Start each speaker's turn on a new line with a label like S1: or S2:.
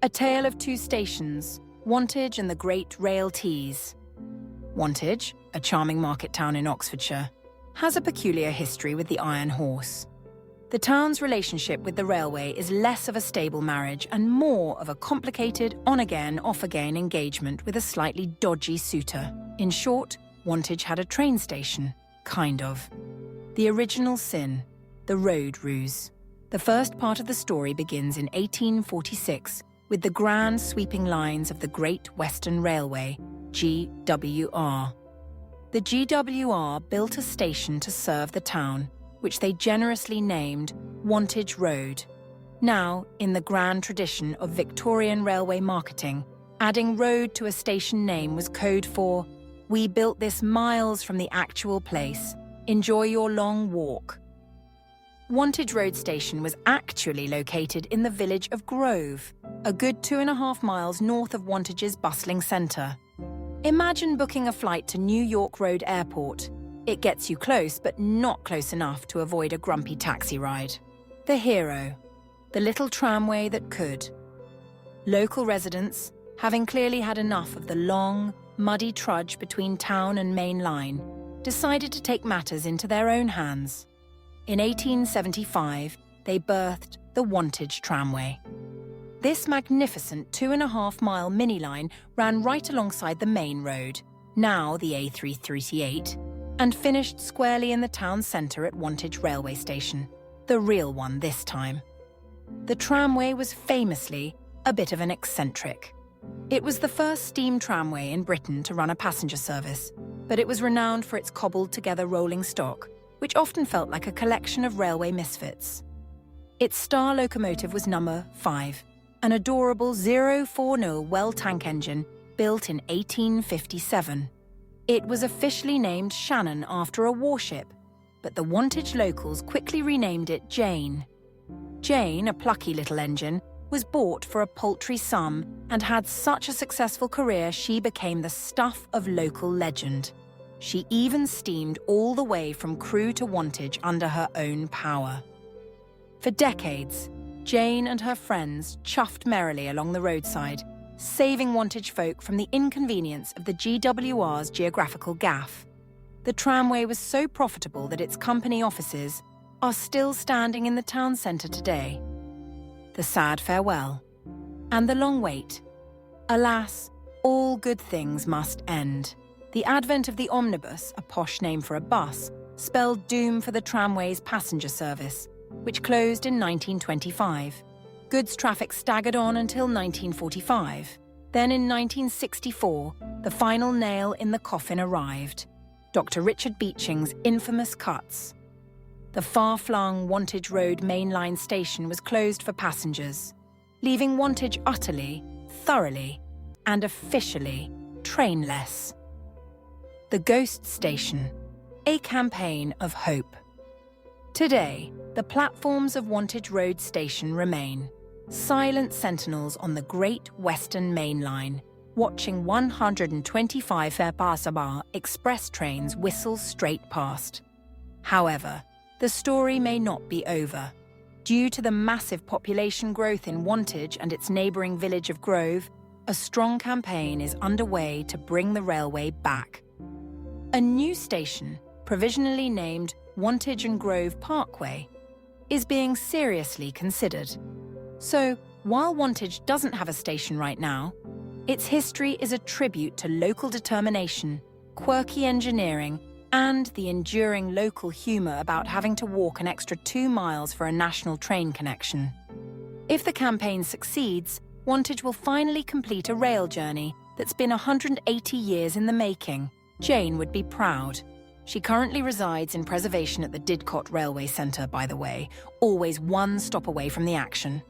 S1: A tale of two stations, Wantage and the great rail Tease. Wantage, a charming market town in Oxfordshire, has a peculiar history with the Iron Horse. The town's relationship with the railway is less of a stable marriage and more of a complicated on-again, off-again engagement with a slightly dodgy suitor. In short, Wantage had a train station, kind of. The original sin, the road ruse. The first part of the story begins in 1846 with the grand sweeping lines of the Great Western Railway, GWR. The GWR built a station to serve the town, which they generously named Wantage Road. Now, in the grand tradition of Victorian railway marketing, adding road to a station name was code for, "We built this miles from the actual place. Enjoy your long walk." Wantage Road Station was actually located in the village of Grove, a good 2.5 miles north of Wantage's bustling centre. Imagine booking a flight to New York Road Airport. It gets you close, but not close enough to avoid a grumpy taxi ride. The hero, the little tramway that could. Local residents, having clearly had enough of the long, muddy trudge between town and main line, decided to take matters into their own hands. In 1875, they birthed the Wantage Tramway. This magnificent 2.5-mile mini-line ran right alongside the main road, now the A338, and finished squarely in the town centre at Wantage Railway Station, the real one this time. The tramway was famously a bit of an eccentric. It was the first steam tramway in Britain to run a passenger service, but it was renowned for its cobbled-together rolling stock, which often felt like a collection of railway misfits. Its star locomotive was number 5, an adorable 040 Well tank engine built in 1857. It was officially named Shannon after a warship, but the Wantage locals quickly renamed it Jane. Jane, a plucky little engine, was bought for a paltry sum and had such a successful career she became the stuff of local legend. She even steamed all the way from Crewe to Wantage under her own power. For decades, Jane and her friends chuffed merrily along the roadside, saving Wantage folk from the inconvenience of the GWR's geographical gaffe. The tramway was so profitable that its company offices are still standing in the town centre today. The sad farewell, and the long wait. Alas, all good things must end. The advent of the omnibus, a posh name for a bus, spelled doom for the tramway's passenger service, which closed in 1925. Goods traffic staggered on until 1945. Then in 1964, the final nail in the coffin arrived. Dr. Richard Beeching's infamous cuts. The far-flung Wantage Road mainline station was closed for passengers, leaving Wantage utterly, thoroughly, and officially trainless. The Ghost Station, a campaign of hope. Today, the platforms of Wantage Road Station remain, silent sentinels on the Great Western Main Line, watching 125 Passenger express trains whistle straight past. However, the story may not be over. Due to the massive population growth in Wantage and its neighbouring village of Grove, a strong campaign is underway to bring the railway back. A new station, provisionally named Wantage and Grove Parkway, is being seriously considered. So, while Wantage doesn't have a station right now, its history is a tribute to local determination, quirky engineering, and the enduring local humour about having to walk an extra 2 miles for a national train connection. If the campaign succeeds, Wantage will finally complete a rail journey that's been 180 years in the making. Jane would be proud. She currently resides in preservation at the Didcot Railway Centre, by the way, always one stop away from the action.